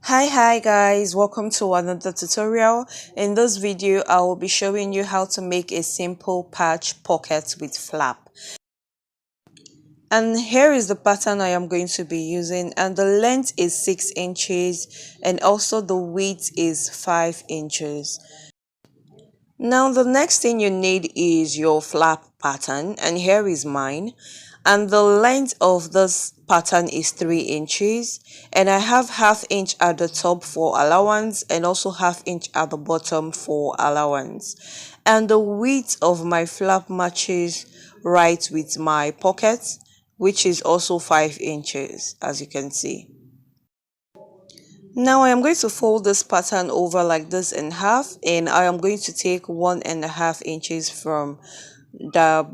Hi guys, welcome to another tutorial. In this video I will be showing you how to make a simple patch pocket with flap. And here is the pattern I am going to be using, and the length is 6 inches and also the width is 5 inches. Now the next thing you need is your flap pattern, and here is mine. And the length of this pattern is 3 inches, and I have half inch at the top for allowance and also half inch at the bottom for allowance. And the width of my flap matches right with my pocket, which is also 5 inches, as you can see. Now I am going to fold this pattern over like this in half, and I am going to take 1.5 inches from the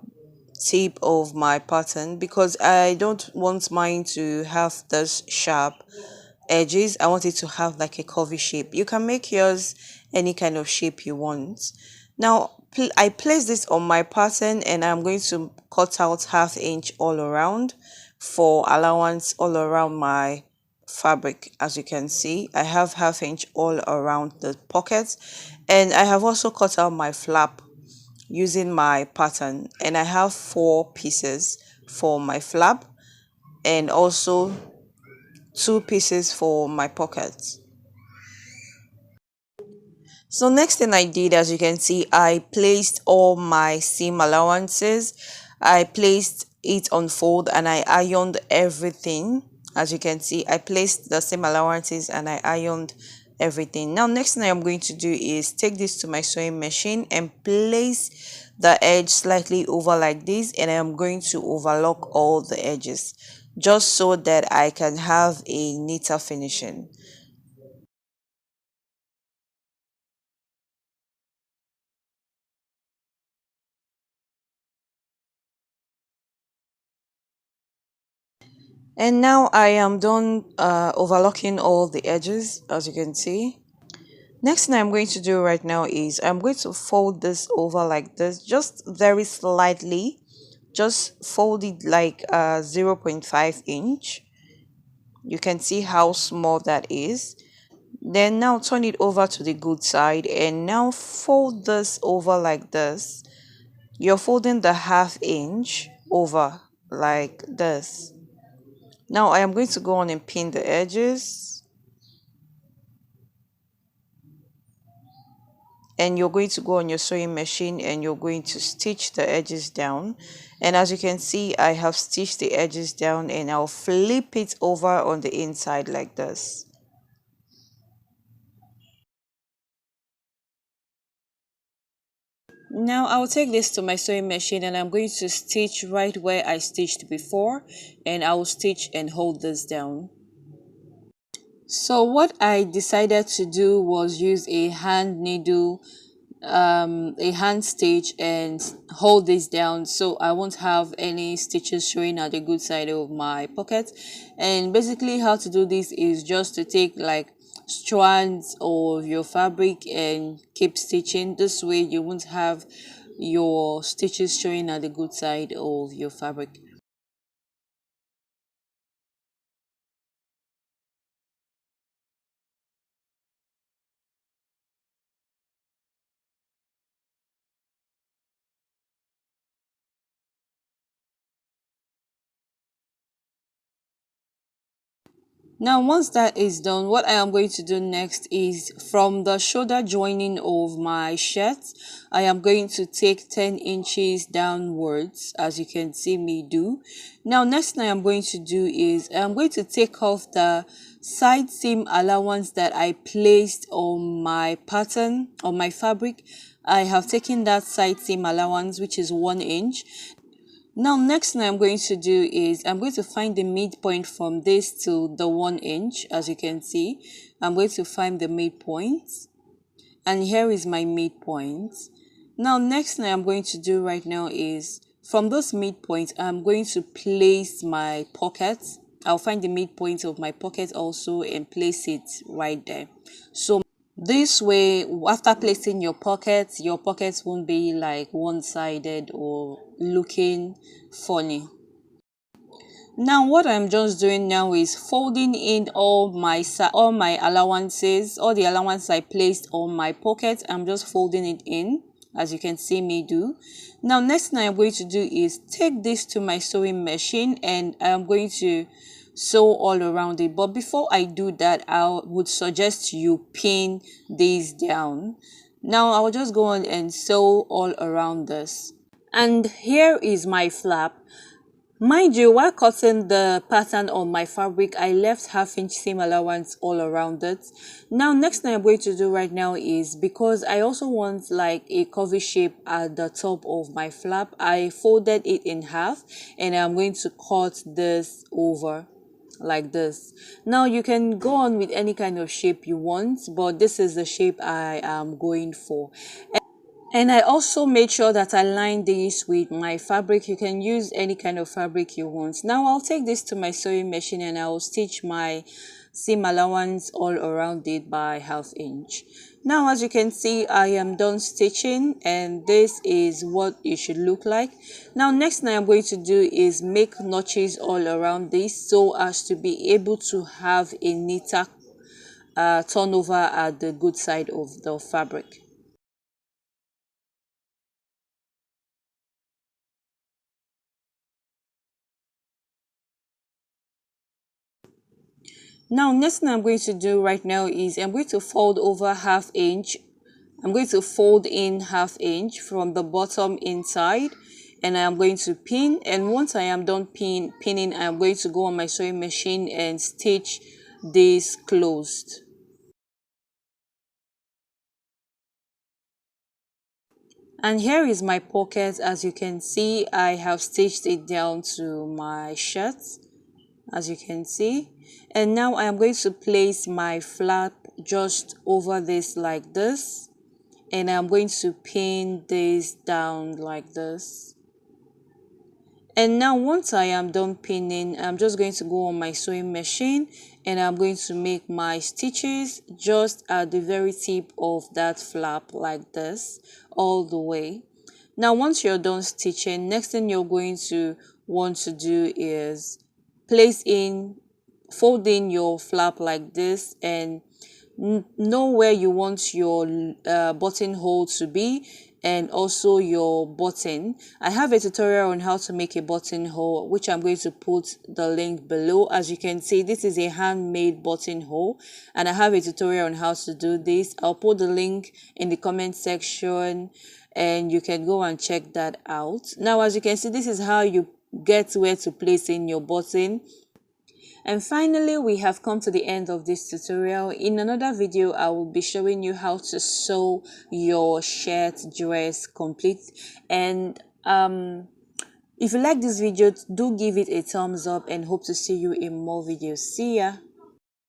tip of my pattern because I don't want mine to have this sharp edges. I want it to have like a curvy shape. You can make yours any kind of shape you want. Now I place this on my pattern and I'm going to cut out half inch all around for allowance all around my fabric. As you can see, I have half inch all around the pocket, and I have also cut out my flap using my pattern, and I have 4 pieces for my flap and also 2 pieces for my pockets. So next thing I did, as you can see, I placed all my seam allowances. I placed it on fold and I ironed everything. As you can see, I placed the seam allowances and I ironed everything. Now next thing I'm going to do is take this to my sewing machine and place the edge slightly over like this, and I'm going to overlock all the edges just so that I can have a neater finishing. And now I am done overlocking all the edges, as you can see. Next thing I'm going to do right now is I'm going to fold this over like this, just very slightly. Just fold it like 0.5 inch. You can see how small that is. Then now turn it over to the good side and now fold this over like this. You're folding the half inch over like this. Now I am going to go on and pin the edges, and you're going to go on your sewing machine and you're going to stitch the edges down. And as you can see, I have stitched the edges down, and I'll flip it over on the inside like this. Now I'll take this to my sewing machine and I'm going to stitch right where I stitched before, and I will stitch and hold this down. So what I decided to do was use a hand needle, a hand stitch, and hold this down so I won't have any stitches showing at the good side of my pocket. And basically how to do this is just to take like strands of your fabric and keep stitching. This way you won't have your stitches showing at the good side of your fabric. Now once that is done, what I am going to do next is from the shoulder joining of my shirt, I am going to take 10 inches downwards, as you can see me do. Now next thing I am going to do is I am going to take off the side seam allowance that I placed on my pattern, on my fabric. I have taken that side seam allowance, which is 1 inch. Now next thing I'm going to do is I'm going to find the midpoint from this to the 1 inch. As you can see, I'm going to find the midpoint, and here is my midpoint. Now next thing I'm going to do right now is from this midpoint I'm going to place my pocket. I'll find the midpoint of my pocket also and place it right there. So this way, after placing your pockets won't be like one-sided or looking funny. Now what I'm just doing now is folding in all my allowances, all the allowance I placed on my pocket. I'm just folding it in, as you can see me do. Now next thing I'm going to do is take this to my sewing machine, and I'm going to sew all around it. But before I do that, I would suggest you pin these down. Now I'll just go on and sew all around this. And here is my flap. Mind you, while cutting the pattern on my fabric, I left half-inch seam allowance all around it. Now next thing I'm going to do right now is, because I also want like a curvy shape at the top of my flap, I folded it in half and I'm going to cut this over like this. Now you can go on with any kind of shape you want, but this is the shape I am going for. And I also made sure that I lined this with my fabric. You can use any kind of fabric you want. Now I'll take this to my sewing machine and I'll stitch my seam allowance all around it by ½ inch. Now as you can see, I am done stitching, and this is what it should look like. Now next thing I'm going to do is make notches all around this so as to be able to have a neater turnover at the good side of the fabric. Now next thing I'm going to do right now is I'm going to fold over ½ inch. I'm going to fold in ½ inch from the bottom inside, and I'm going to pin. And once I am done pinning, I'm going to go on my sewing machine and stitch this closed. And here is my pocket. As you can see, I have stitched it down to my shirt, as you can see. And now I am going to place my flap just over this like this, and I'm going to pin this down like this. And now once I am done pinning, I'm just going to go on my sewing machine and I'm going to make my stitches just at the very tip of that flap like this all the way. Now once you're done stitching, next thing you're going to want to do is fold in your flap like this, and know where you want your buttonhole to be, and also your button. I have a tutorial on how to make a buttonhole, which I'm going to put the link below. As you can see, this is a handmade buttonhole, and I have a tutorial on how to do this. I'll put the link in the comment section and you can go and check that out. Now as you can see, this is how you get where to place in your button. And finally, we have come to the end of this tutorial. In another video, I will be showing you how to sew your shirt dress complete. And if you like this video, do give it a thumbs up, and hope to see you in more videos. See ya.